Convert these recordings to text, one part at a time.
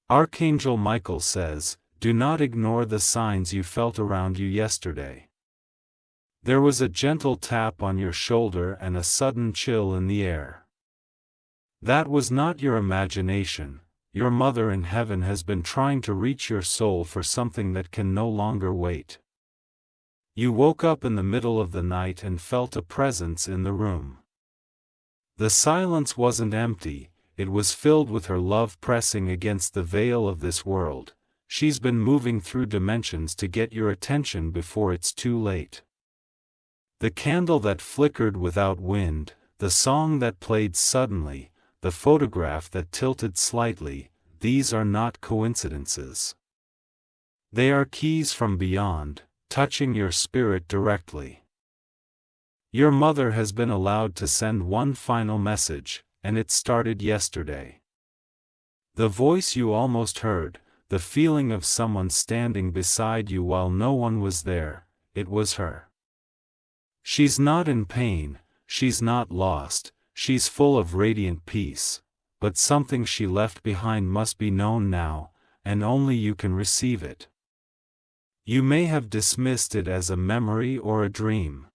Archangel Michael says, do not ignore the signs you felt around you yesterday. There was a gentle tap on your shoulder and a sudden chill in the air. That was not your imagination. Your mother in heaven has been trying to reach your soul for something that can no longer wait. You woke up in the middle of the night and felt a presence in the room. The silence wasn't empty, it was filled with her love pressing against the veil of this world. She's been moving through dimensions to get your attention before it's too late. The candle that flickered without wind, the song that played suddenly, the photograph that tilted slightly, these are not coincidences. They are keys from beyond, touching your spirit directly. Your mother has been allowed to send one final message, and it started yesterday. The voice you almost heard, the feeling of someone standing beside you while no one was there, it was her. She's not in pain, she's not lost, she's full of radiant peace, but something she left behind must be known now, and only you can receive it. You may have dismissed it as a memory or a dream.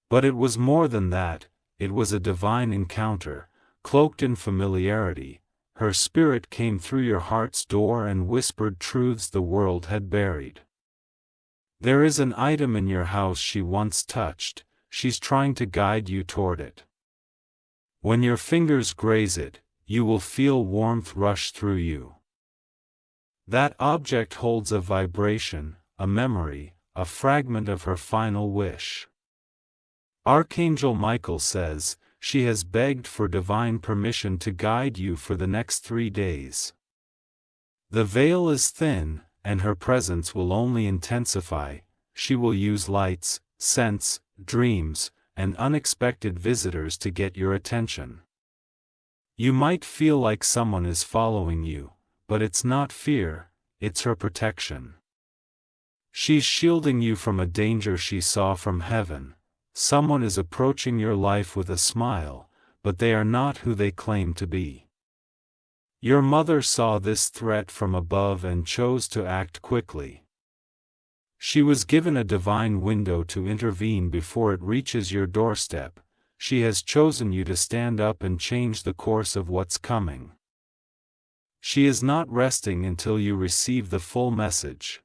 But it was more than that, it was a divine encounter, cloaked in familiarity. Her spirit came through your heart's door and whispered truths the world had buried. There is an item in your house she once touched, she's trying to guide you toward it. When your fingers graze it, you will feel warmth rush through you. That object holds a vibration, a memory, a fragment of her final wish. Archangel Michael says, she has begged for divine permission to guide you for the next 3 days. The veil is thin, and her presence will only intensify. She will use lights, scents, dreams, and unexpected visitors to get your attention. You might feel like someone is following you, but it's not fear, it's her protection. She's shielding you from a danger she saw from heaven. Someone is approaching your life with a smile, but they are not who they claim to be. Your mother saw this threat from above and chose to act quickly. She was given a divine window to intervene before it reaches your doorstep. She has chosen you to stand up and change the course of what's coming. She is not resting until you receive the full message.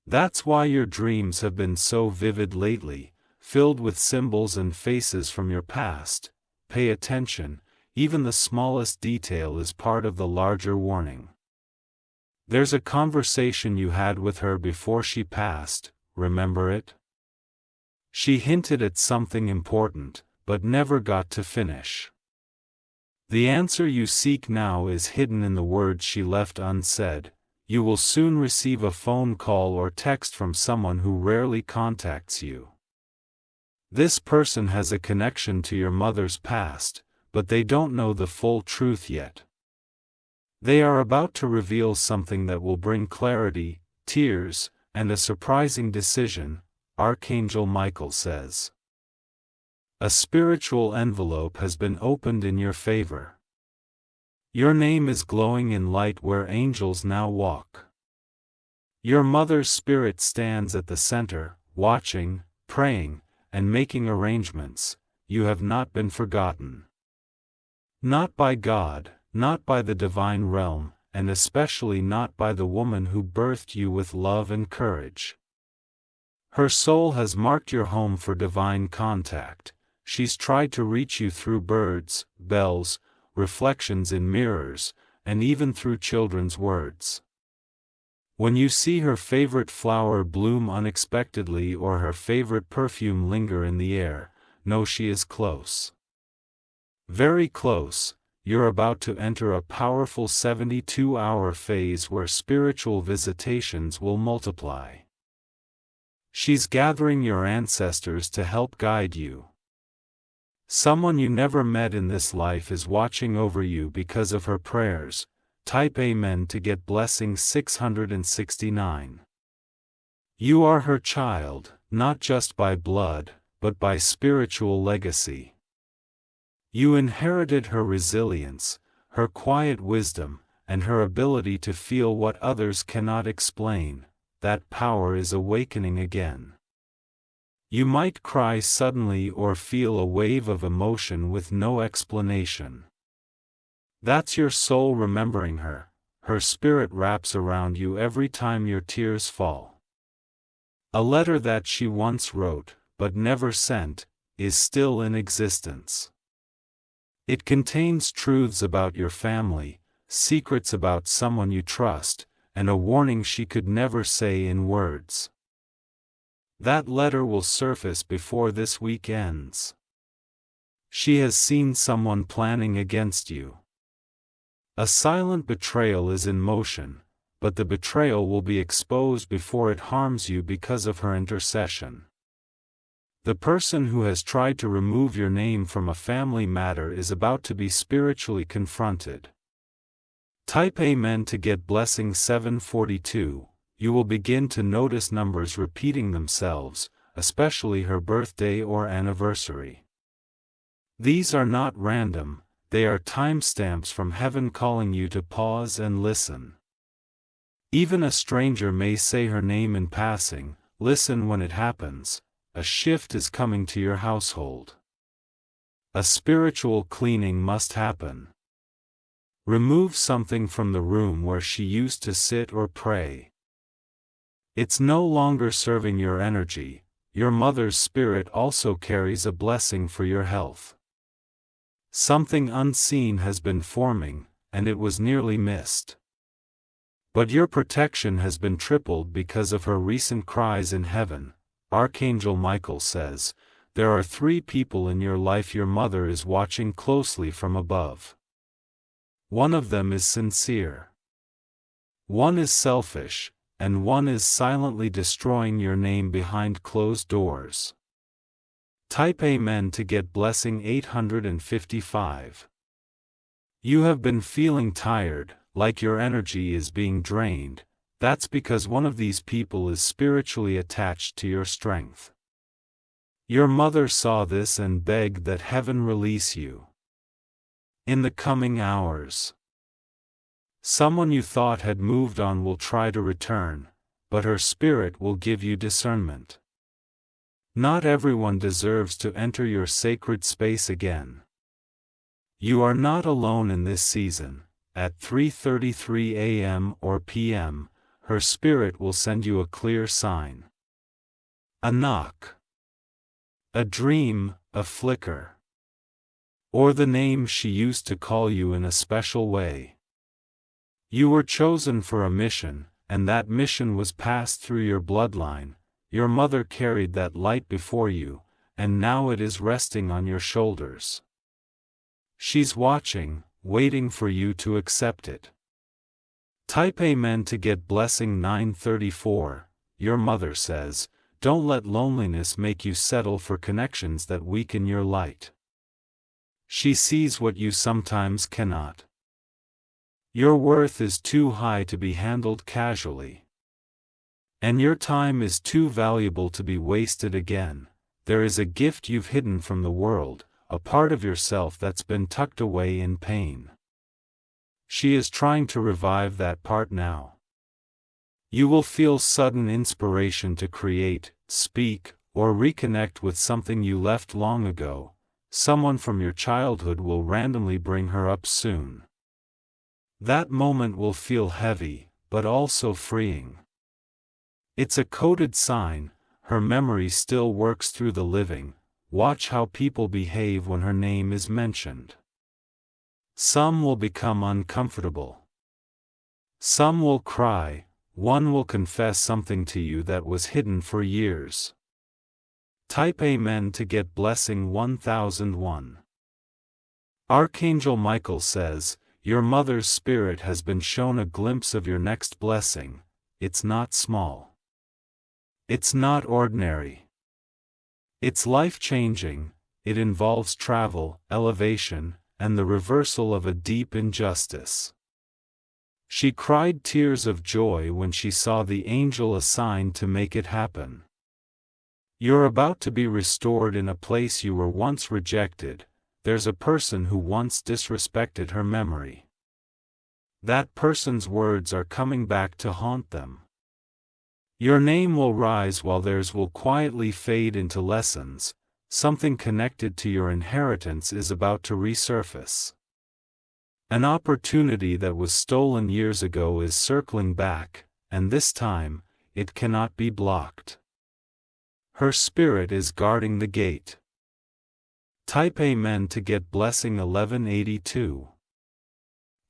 That's why your dreams have been so vivid lately, filled with symbols and faces from your past. Pay attention, even the smallest detail is part of the larger warning. There's a conversation you had with her before she passed, remember it? She hinted at something important, but never got to finish. The answer you seek now is hidden in the words she left unsaid. You will soon receive a phone call or text from someone who rarely contacts you. This person has a connection to your mother's past, but they don't know the full truth yet. They are about to reveal something that will bring clarity, tears, and a surprising decision, Archangel Michael says. A spiritual envelope has been opened in your favor. Your name is glowing in light where angels now walk. Your mother's spirit stands at the center, watching, praying, and making arrangements. You have not been forgotten. Not by God, not by the divine realm, and especially not by the woman who birthed you with love and courage. Her soul has marked your home for divine contact. She's tried to reach you through birds, bells, reflections in mirrors, and even through children's words. When you see her favorite flower bloom unexpectedly or her favorite perfume linger in the air, know she is close. Very close. You're about to enter a powerful 72-hour phase where spiritual visitations will multiply. She's gathering your ancestors to help guide you. Someone you never met in this life is watching over you because of her prayers. Type Amen to get blessing 669. You are her child, not just by blood, but by spiritual legacy. You inherited her resilience, her quiet wisdom, and her ability to feel what others cannot explain. That power is awakening again. You might cry suddenly or feel a wave of emotion with no explanation. That's your soul remembering her. Her spirit wraps around you every time your tears fall. A letter that she once wrote, but never sent, is still in existence. It contains truths about your family, secrets about someone you trust, and a warning she could never say in words. That letter will surface before this week ends. She has seen someone planning against you. A silent betrayal is in motion, but the betrayal will be exposed before it harms you because of her intercession. The person who has tried to remove your name from a family matter is about to be spiritually confronted. Type Amen to get blessing 742. You will begin to notice numbers repeating themselves, especially her birthday or anniversary. These are not random, they are timestamps from heaven calling you to pause and listen. Even a stranger may say her name in passing. Listen when it happens. A shift is coming to your household. A spiritual cleaning must happen. Remove something from the room where she used to sit or pray. It's no longer serving your energy. Your mother's spirit also carries a blessing for your health. Something unseen has been forming, and it was nearly missed. But your protection has been tripled because of her recent cries in heaven. Archangel Michael says, there are 3 people in your life your mother is watching closely from above. One of them is sincere. One is selfish, and one is silently destroying your name behind closed doors. Type Amen to get blessing 855. You have been feeling tired, like your energy is being drained. That's because one of these people is spiritually attached to your strength. Your mother saw this and begged that heaven release you. In the coming hours, someone you thought had moved on will try to return, but her spirit will give you discernment. Not everyone deserves to enter your sacred space again. You are not alone in this season. At 3:33 a.m. or p.m., her spirit will send you a clear sign. A knock. A dream, a flicker. Or the name she used to call you in a special way. You were chosen for a mission, and that mission was passed through your bloodline. Your mother carried that light before you, and now it is resting on your shoulders. She's watching, waiting for you to accept it. Type Amen to get blessing 934. Your mother says, don't let loneliness make you settle for connections that weaken your light. She sees what you sometimes cannot. Your worth is too high to be handled casually. And your time is too valuable to be wasted again. There is a gift you've hidden from the world, a part of yourself that's been tucked away in pain. She is trying to revive that part now. You will feel sudden inspiration to create, speak, or reconnect with something you left long ago. Someone from your childhood will randomly bring her up soon. That moment will feel heavy, but also freeing. It's a coded sign. Her memory still works through the living. Watch how people behave when her name is mentioned. Some will become uncomfortable. Some will cry. One will confess something to you that was hidden for years. Type Amen to get blessing 1001. Archangel Michael says, your mother's spirit has been shown a glimpse of your next blessing. It's not small. It's not ordinary. It's life-changing. It involves travel, elevation, and the reversal of a deep injustice. She cried tears of joy when she saw the angel assigned to make it happen. You're about to be restored in a place you were once rejected. There's a person who once disrespected her memory. That person's words are coming back to haunt them. Your name will rise while theirs will quietly fade into lessons. Something connected to your inheritance is about to resurface. An opportunity that was stolen years ago is circling back, and this time, it cannot be blocked. Her spirit is guarding the gate. Type Amen to get blessing 1182.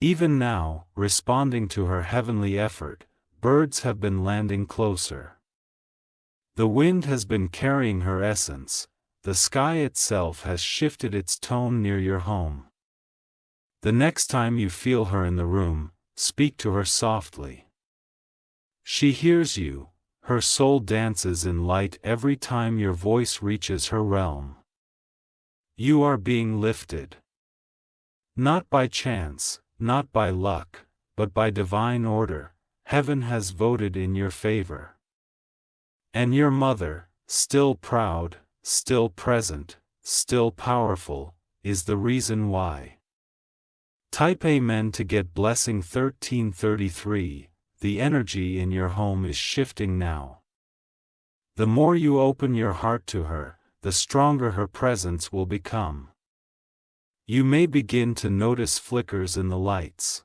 Even now, responding to her heavenly effort, birds have been landing closer. The wind has been carrying her essence, the sky itself has shifted its tone near your home. The next time you feel her in the room, speak to her softly. She hears you, her soul dances in light every time your voice reaches her realm. You are being lifted. Not by chance, not by luck, but by divine order. Heaven has voted in your favor. And your mother, still proud, still present, still powerful, is the reason why. Type Amen to get blessing 1333. The energy in your home is shifting now. The more you open your heart to her, the stronger her presence will become. You may begin to notice flickers in the lights,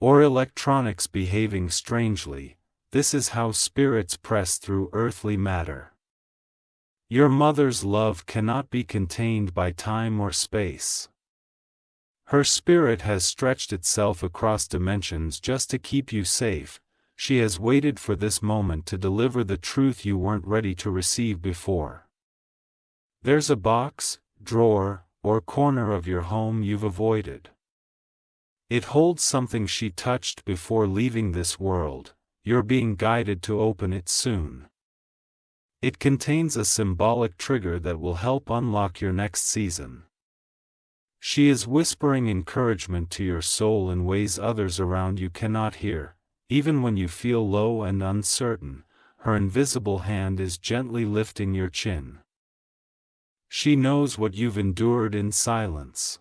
or electronics behaving strangely. This is how spirits press through earthly matter. Your mother's love cannot be contained by time or space. Her spirit has stretched itself across dimensions just to keep you safe. She has waited for this moment to deliver the truth you weren't ready to receive before. There's a box, drawer, or corner of your home you've avoided. It holds something she touched before leaving this world. You're being guided to open it soon. It contains a symbolic trigger that will help unlock your next season. She is whispering encouragement to your soul in ways others around you cannot hear. Even when you feel low and uncertain, her invisible hand is gently lifting your chin. She knows what you've endured in silence.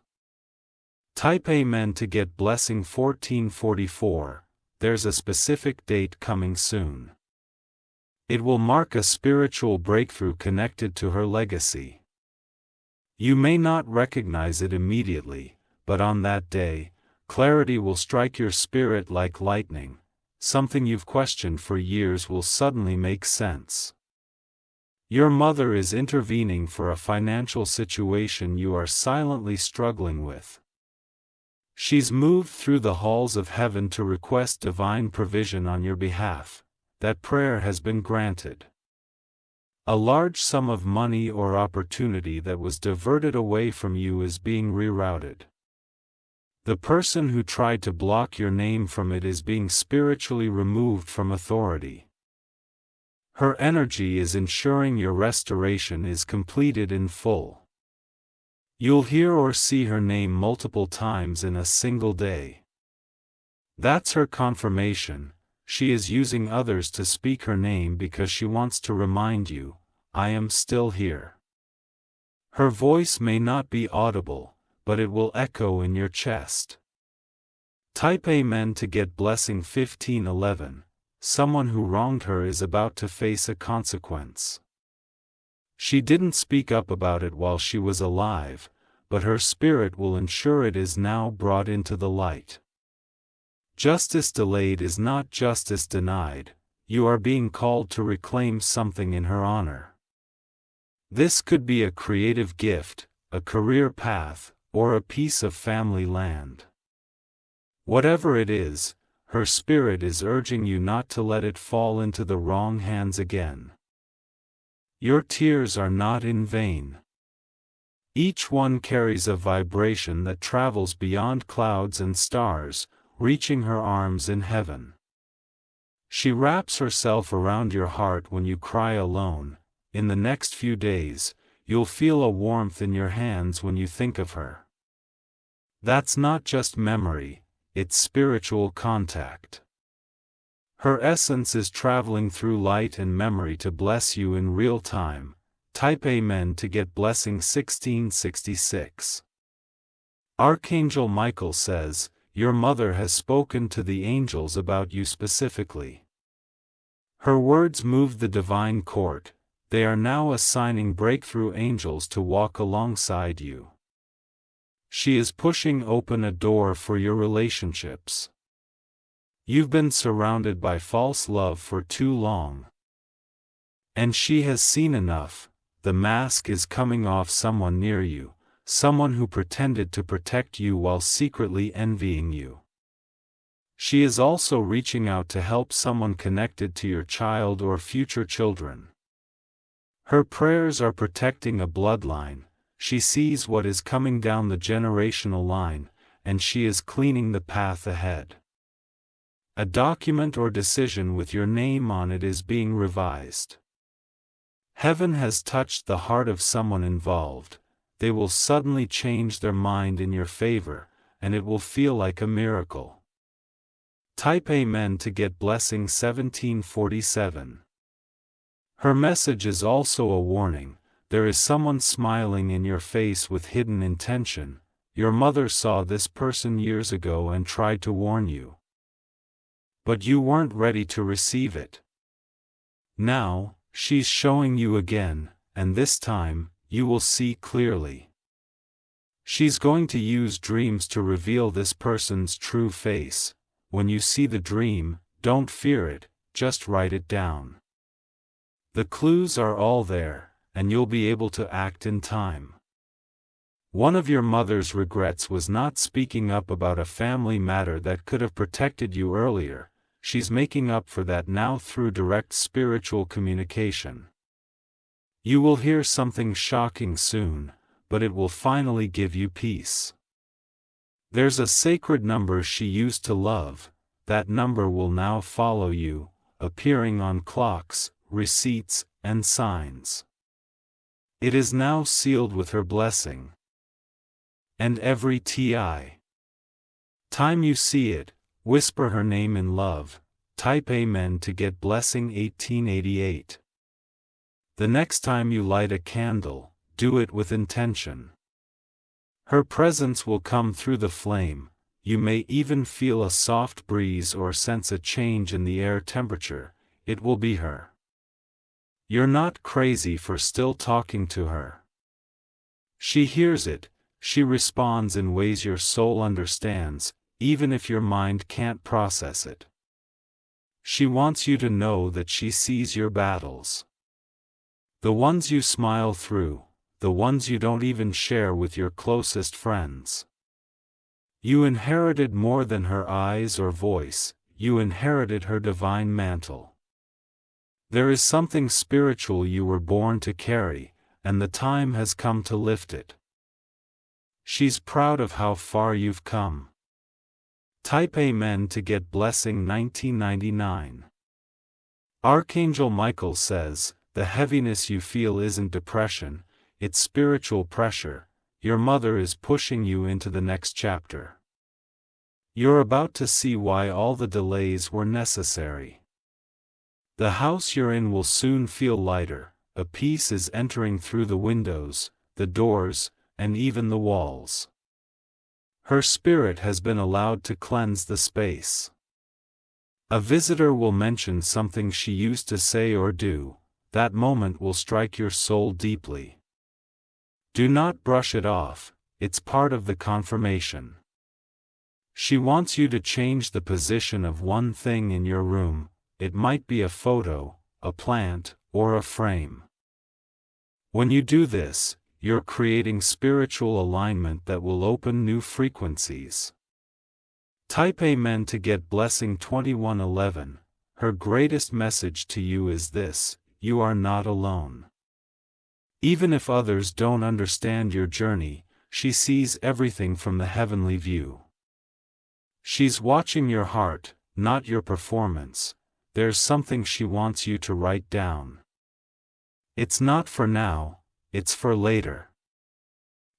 Type Amen to get blessing 1444. There's a specific date coming soon. It will mark a spiritual breakthrough connected to her legacy. You may not recognize it immediately, but on that day, clarity will strike your spirit like lightning. Something you've questioned for years will suddenly make sense. Your mother is intervening for a financial situation you are silently struggling with. She's moved through the halls of heaven to request divine provision on your behalf. That prayer has been granted. A large sum of money or opportunity that was diverted away from you is being rerouted. The person who tried to block your name from it is being spiritually removed from authority. Her energy is ensuring your restoration is completed in full. You'll hear or see her name multiple times in a single day. That's her confirmation. She is using others to speak her name because she wants to remind you, I am still here. Her voice may not be audible, but it will echo in your chest. Type Amen to get blessing 1511. Someone who wronged her is about to face a consequence. She didn't speak up about it while she was alive, but her spirit will ensure it is now brought into the light. Justice delayed is not justice denied. You are being called to reclaim something in her honor. This could be a creative gift, a career path, or a piece of family land. Whatever it is, her spirit is urging you not to let it fall into the wrong hands again. Your tears are not in vain. Each one carries a vibration that travels beyond clouds and stars, reaching her arms in heaven. She wraps herself around your heart when you cry alone. In the next few days, you'll feel a warmth in your hands when you think of her. That's not just memory, it's spiritual contact. Her essence is traveling through light and memory to bless you in real time. Type Amen to get blessing 1666. Archangel Michael says, your mother has spoken to the angels about you specifically. Her words moved the divine court. They are now assigning breakthrough angels to walk alongside you. She is pushing open a door for your relationships. You've been surrounded by false love for too long. And she has seen enough. The mask is coming off someone near you, someone who pretended to protect you while secretly envying you. She is also reaching out to help someone connected to your child or future children. Her prayers are protecting a bloodline. She sees what is coming down the generational line, and she is cleaning the path ahead. A document or decision with your name on it is being revised. Heaven has touched the heart of someone involved. They will suddenly change their mind in your favor, and it will feel like a miracle. Type Amen to get blessing 1747. Her message is also a warning. There is someone smiling in your face with hidden intention. Your mother saw this person years ago and tried to warn you. But you weren't ready to receive it. Now, she's showing you again, and this time, you will see clearly. She's going to use dreams to reveal this person's true face. When you see the dream, don't fear it, just write it down. The clues are all there, and you'll be able to act in time. One of your mother's regrets was not speaking up about a family matter that could have protected you earlier. She's making up for that now through direct spiritual communication. You will hear something shocking soon, but it will finally give you peace. There's a sacred number she used to love. That number will now follow you, appearing on clocks, receipts, and signs. It is now sealed with her blessing. And every time you see it, whisper her name in love. Type Amen to get blessing 1888. The next time you light a candle, do it with intention. Her presence will come through the flame. You may even feel a soft breeze or sense a change in the air temperature. It will be her. You're not crazy for still talking to her. She hears it. She responds in ways your soul understands, even if your mind can't process it. She wants you to know that she sees your battles. The ones you smile through, the ones you don't even share with your closest friends. You inherited more than her eyes or voice, you inherited her divine mantle. There is something spiritual you were born to carry, and the time has come to lift it. She's proud of how far you've come. Type Amen to get blessing 1999. Archangel Michael says, the heaviness you feel isn't depression, it's spiritual pressure. Your mother is pushing you into the next chapter. You're about to see why all the delays were necessary. The house you're in will soon feel lighter. A peace is entering through the windows, the doors, and even the walls. Her spirit has been allowed to cleanse the space. A visitor will mention something she used to say or do. That moment will strike your soul deeply. Do not brush it off, it's part of the confirmation. She wants you to change the position of one thing in your room. It might be a photo, a plant, or a frame. When you do this, you're creating spiritual alignment that will open new frequencies. Type Amen to get blessing 2111. Her greatest message to you is this: you are not alone. Even if others don't understand your journey, she sees everything from the heavenly view. She's watching your heart, not your performance. There's something she wants you to write down. It's not for now, it's for later.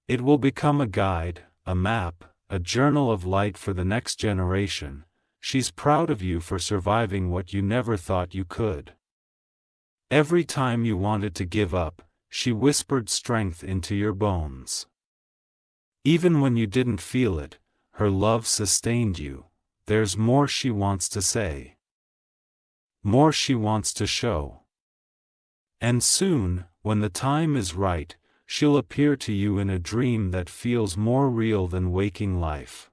It will become a guide, a map, a journal of light for the next generation. She's proud of you for surviving what you never thought you could. Every time you wanted to give up, she whispered strength into your bones. Even when you didn't feel it, her love sustained you. There's more she wants to say. More she wants to show. And soon, when the time is right, she'll appear to you in a dream that feels more real than waking life.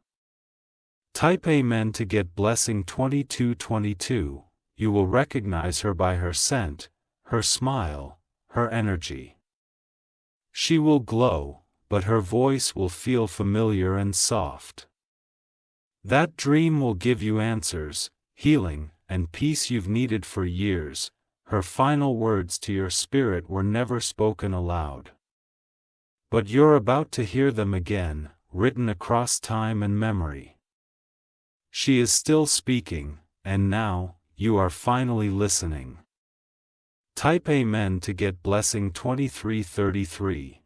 Type Amen to get blessing 2222. You will recognize her by her scent, her smile, her energy. She will glow, but her voice will feel familiar and soft. That dream will give you answers, healing, and peace you've needed for years. Her final words to your spirit were never spoken aloud. But you're about to hear them again, written across time and memory. She is still speaking, and now, you are finally listening. Type Amen to get blessing 2333.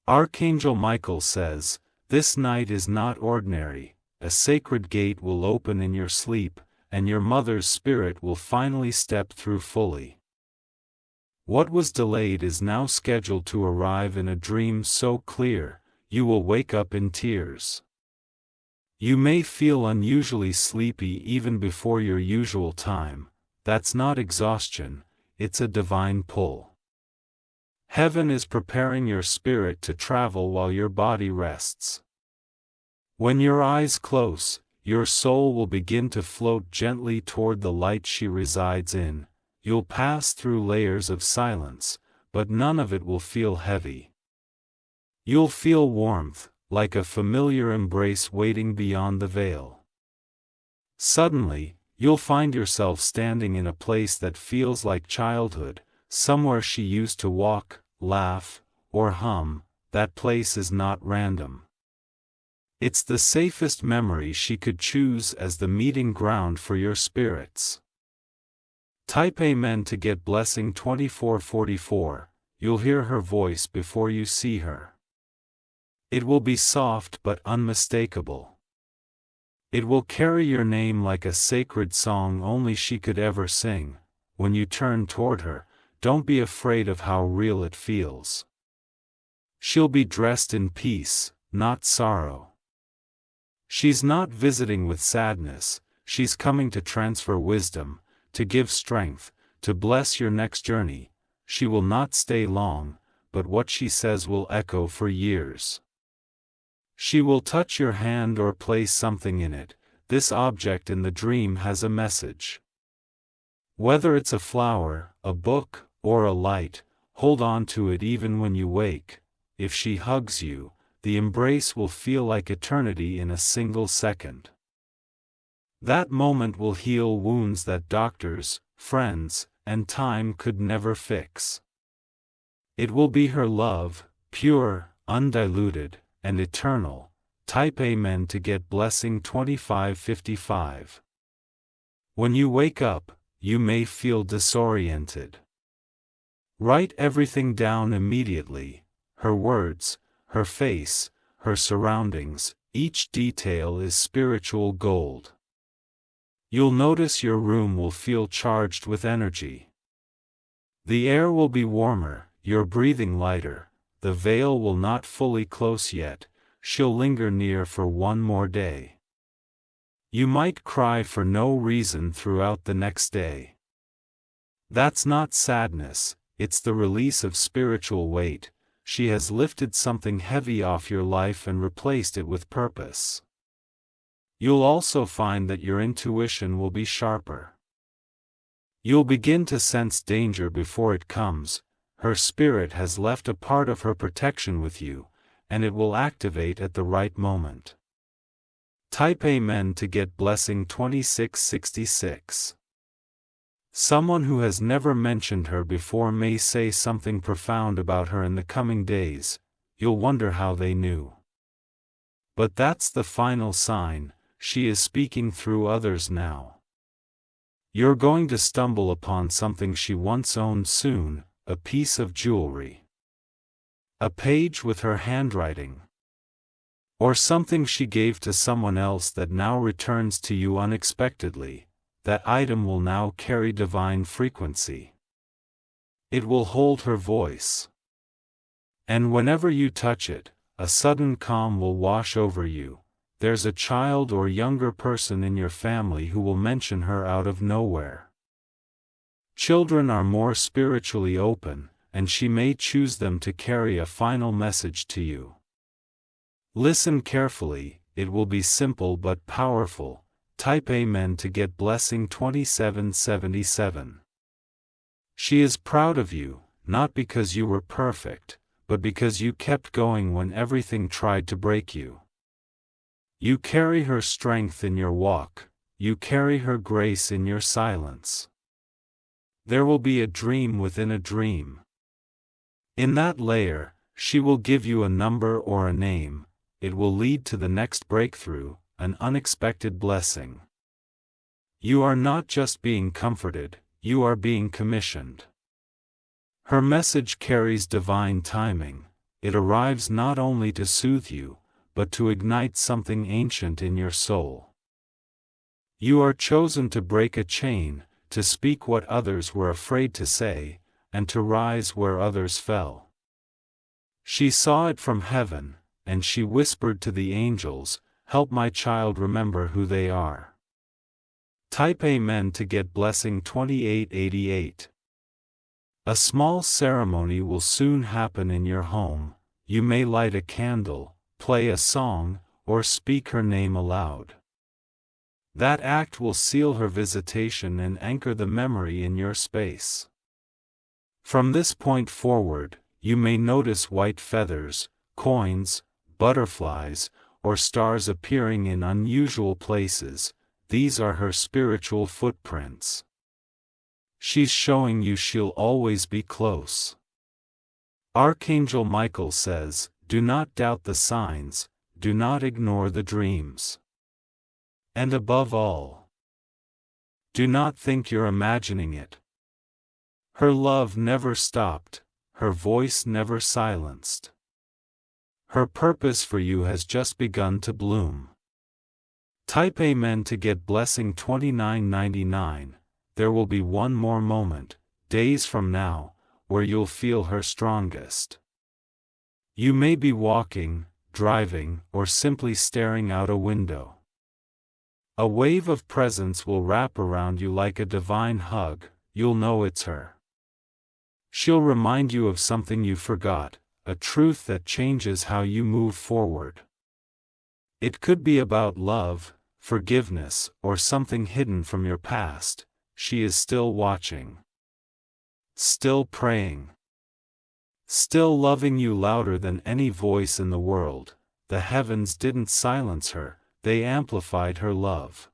Archangel Michael says, "This night is not ordinary. A sacred gate will open in your sleep, and your mother's spirit will finally step through fully. What was delayed is now scheduled to arrive in a dream so clear, you will wake up in tears. You may feel unusually sleepy even before your usual time. That's not exhaustion, it's a divine pull. Heaven is preparing your spirit to travel while your body rests. When your eyes close, your soul will begin to float gently toward the light she resides in. You'll pass through layers of silence, but none of it will feel heavy. You'll feel warmth, like a familiar embrace waiting beyond the veil. Suddenly, you'll find yourself standing in a place that feels like childhood, somewhere she used to walk, laugh, or hum. That place is not random. It's the safest memory she could choose as the meeting ground for your spirits. Type Amen to get blessing 2444. You'll hear her voice before you see her. It will be soft but unmistakable. It will carry your name like a sacred song only she could ever sing. When you turn toward her, don't be afraid of how real it feels. She'll be dressed in peace, not sorrow. She's not visiting with sadness, she's coming to transfer wisdom, to give strength, to bless your next journey. She will not stay long, but what she says will echo for years. She will touch your hand or place something in it. This object in the dream has a message. Whether it's a flower, a book, or a light, hold on to it even when you wake. If she hugs you, the embrace will feel like eternity in a single second. That moment will heal wounds that doctors, friends, and time could never fix. It will be her love, pure, undiluted, and eternal. Type Amen to get blessing 2555. When you wake up, you may feel disoriented. Write everything down immediately: her words, her face, her surroundings. Each detail is spiritual gold. You'll notice your room will feel charged with energy. The air will be warmer, your breathing lighter. The veil will not fully close yet, she'll linger near for one more day. You might cry for no reason throughout the next day. That's not sadness, it's the release of spiritual weight. She has lifted something heavy off your life and replaced it with purpose. You'll also find that your intuition will be sharper. You'll begin to sense danger before it comes. Her spirit has left a part of her protection with you, and it will activate at the right moment. Type Amen to get blessing 2666. Someone who has never mentioned her before may say something profound about her in the coming days. You'll wonder how they knew. But that's the final sign. She is speaking through others now. You're going to stumble upon something she once owned soon, a piece of jewelry. A page with her handwriting. Or something she gave to someone else that now returns to you unexpectedly. That item will now carry divine frequency. It will hold her voice. And whenever you touch it, a sudden calm will wash over you. there's a child or younger person in your family who will mention her out of nowhere. Children are more spiritually open, and she may choose them to carry a final message to you. Listen carefully, it will be simple but powerful. Type Amen to get blessing 2777. She is proud of you, not because you were perfect, but because you kept going when everything tried to break you. You carry her strength in your walk, you carry her grace in your silence. There will be a dream within a dream. In that layer, she will give you a number or a name. It will lead to the next breakthrough, an unexpected blessing. You are not just being comforted, you are being commissioned. Her message carries divine timing. It arrives not only to soothe you, but to ignite something ancient in your soul. You are chosen to break a chain, to speak what others were afraid to say, and to rise where others fell. She saw it from heaven, and she whispered to the angels, "Help my child remember who they are." Type Amen to get blessing 2888. A small ceremony will soon happen in your home. You may light a candle, play a song, or speak her name aloud. That act will seal her visitation and anchor the memory in your space. From this point forward, you may notice white feathers, coins, butterflies, or stars appearing in unusual places. These are her spiritual footprints. She's showing you she'll always be close. Archangel Michael says, "Do not doubt the signs, do not ignore the dreams. And above all, do not think you're imagining it." Her love never stopped, her voice never silenced. Her purpose for you has just begun to bloom. Type Amen to get blessing 2999. There will be one more moment, days from now, where you'll feel her strongest. You may be walking, driving, or simply staring out a window. A wave of presence will wrap around you like a divine hug. You'll know it's her. She'll remind you of something you forgot, a truth that changes how you move forward. It could be about love, forgiveness, or something hidden from your past. She is still watching. Still praying. Still loving you louder than any voice in the world. The heavens didn't silence her, they amplified her love.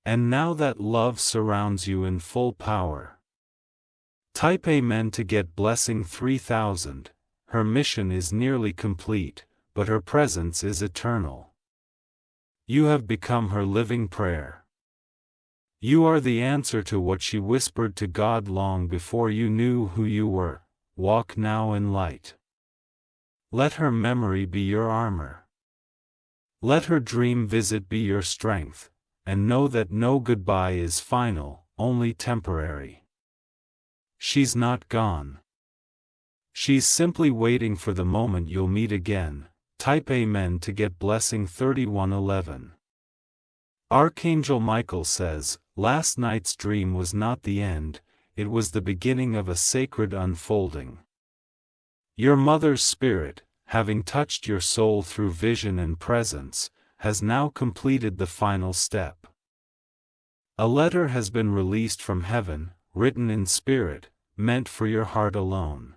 And now that love surrounds you in full power. Type Amen to get blessing 3000. Her mission is nearly complete, but her presence is eternal. You have become her living prayer. You are the answer to what she whispered to God long before you knew who you were. Walk now in light. Let her memory be your armor. Let her dream visit be your strength, and know that no goodbye is final, only temporary. She's not gone. She's simply waiting for the moment you'll meet again. Type Amen to get blessing 3111. Archangel Michael says, "Last night's dream was not the end, it was the beginning of a sacred unfolding." Your mother's spirit, having touched your soul through vision and presence, has now completed the final step. A letter has been released from heaven, written in spirit, meant for your heart alone.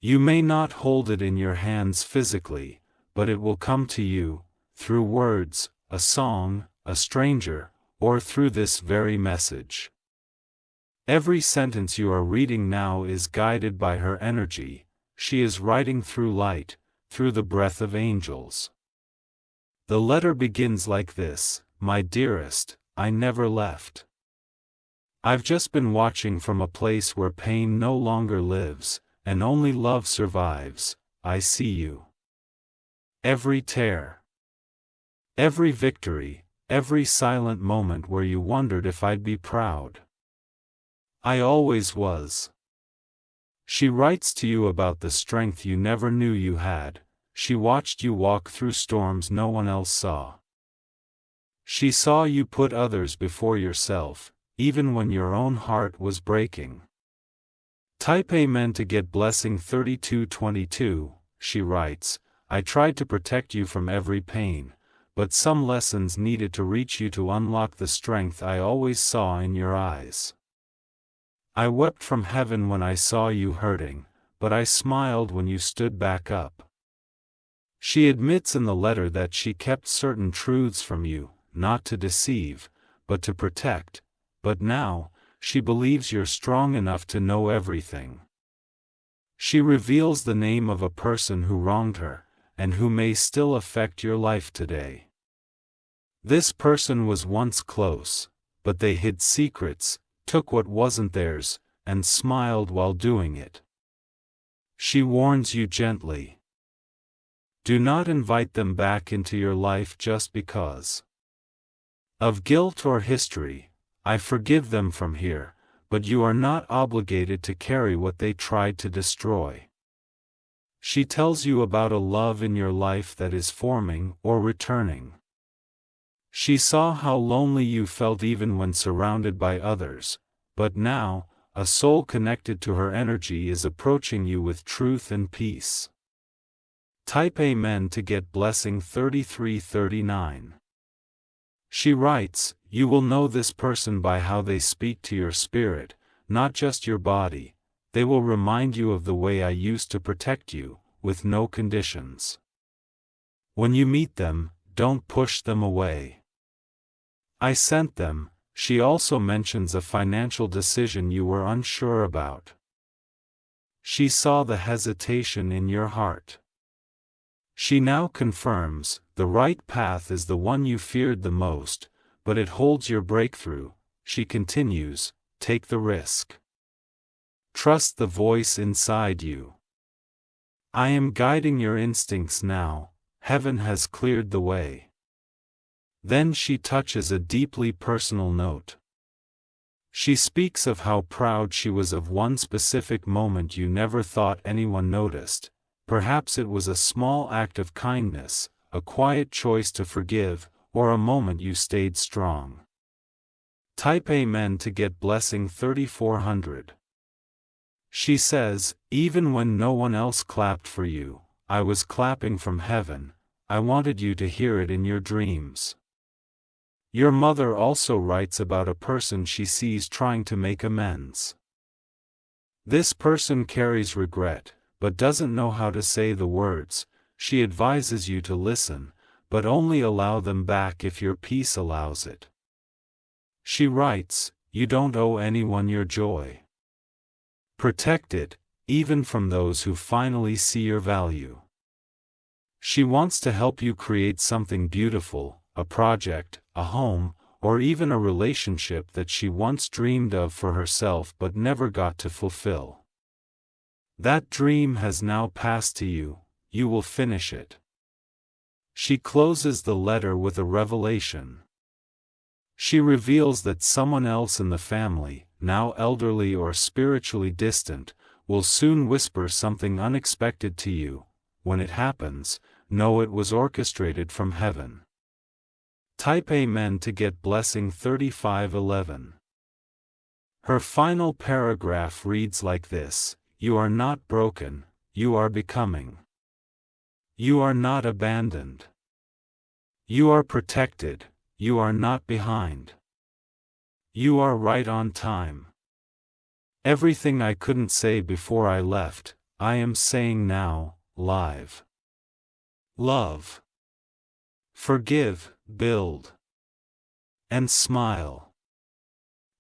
You may not hold it in your hands physically, but it will come to you, through words, a song, a stranger, or through this very message. Every sentence you are reading now is guided by her energy. She is writing through light, through the breath of angels. The letter begins like this: "My dearest, I never left. I've just been watching from a place where pain no longer lives, and only love survives. I see you. Every tear. Every victory, every silent moment where you wondered if I'd be proud. I always was." She writes to you about the strength you never knew you had, she watched you walk through storms no one else saw. She saw you put others before yourself, even when your own heart was breaking. Type Amen to get blessing 3222, she writes, I tried to protect you from every pain, but some lessons needed to reach you to unlock the strength I always saw in your eyes. I wept from heaven when I saw you hurting, but I smiled when you stood back up. She admits in the letter that she kept certain truths from you, not to deceive, but to protect, but now, she believes you're strong enough to know everything. She reveals the name of a person who wronged her, and who may still affect your life today. This person was once close, but they hid secrets, took what wasn't theirs, and smiled while doing it. She warns you gently. Do not invite them back into your life just because of guilt or history. I forgive them from here, but you are not obligated to carry what they tried to destroy. She tells you about a love in your life that is forming or returning. She saw how lonely you felt even when surrounded by others, but now, a soul connected to her energy is approaching you with truth and peace. Type Amen to get blessing 3339. She writes, you will know this person by how they speak to your spirit, not just your body. They will remind you of the way I used to protect you, with no conditions. When you meet them, don't push them away. I sent them. She also mentions a financial decision you were unsure about. She saw the hesitation in your heart. She now confirms, the right path is the one you feared the most, but it holds your breakthrough. She continues, take the risk. Trust the voice inside you. I am guiding your instincts now, heaven has cleared the way. Then she touches a deeply personal note. She speaks of how proud she was of one specific moment you never thought anyone noticed. Perhaps it was a small act of kindness, a quiet choice to forgive, or a moment you stayed strong. Type Amen to get blessing 3400. She says, even when no one else clapped for you, I was clapping from heaven. I wanted you to hear it in your dreams. Your mother also writes about a person she sees trying to make amends. This person carries regret, but doesn't know how to say the words. She advises you to listen, but only allow them back if your peace allows it. She writes, you don't owe anyone your joy. Protect it, even from those who finally see your value. She wants to help you create something beautiful, a project, a home, or even a relationship that she once dreamed of for herself but never got to fulfill. That dream has now passed to you, you will finish it. She closes the letter with a revelation. She reveals that someone else in the family, now elderly or spiritually distant, will soon whisper something unexpected to you. When it happens, know it was orchestrated from heaven. Type Amen to get blessing 3511. Her final paragraph reads like this. You are not broken, you are becoming. You are not abandoned. You are protected, you are not behind. You are right on time. Everything I couldn't say before I left, I am saying now, live. Love. Forgive, build. And smile.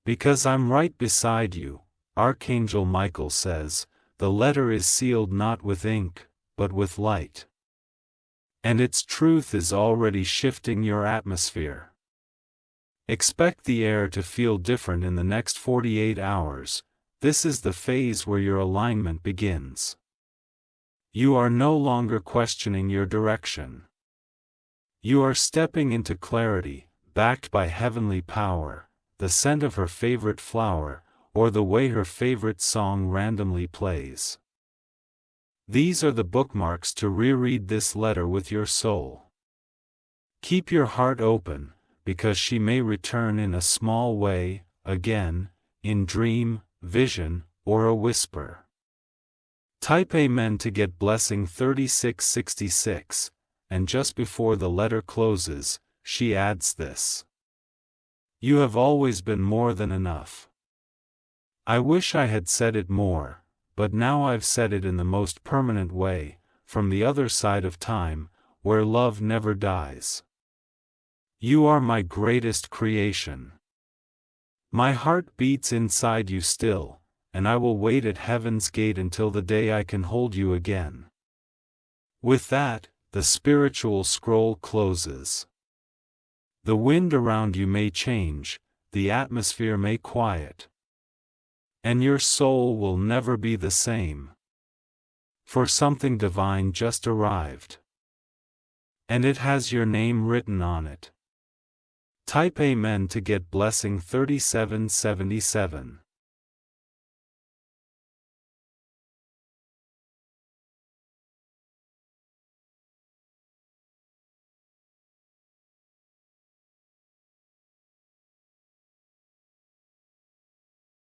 Because I'm right beside you, Archangel Michael says, the letter is sealed not with ink, but with light. And its truth is already shifting your atmosphere. Expect the air to feel different in the next 48 hours. This is the phase where your alignment begins. You are no longer questioning your direction. You are stepping into clarity, backed by heavenly power, the scent of her favorite flower, or the way her favorite song randomly plays. These are the bookmarks to reread this letter with your soul. Keep your heart open, because she may return in a small way, again, in dream, vision, or a whisper. Type Amen to get blessing 3666, and just before the letter closes, she adds this: You have always been more than enough. I wish I had said it more, but now I've said it in the most permanent way, from the other side of time, where love never dies. You are my greatest creation. My heart beats inside you still, and I will wait at heaven's gate until the day I can hold you again. With that, the spiritual scroll closes. The wind around you may change, the atmosphere may quiet. And your soul will never be the same. For something divine just arrived. And it has your name written on it. Type Amen to get blessing 3777.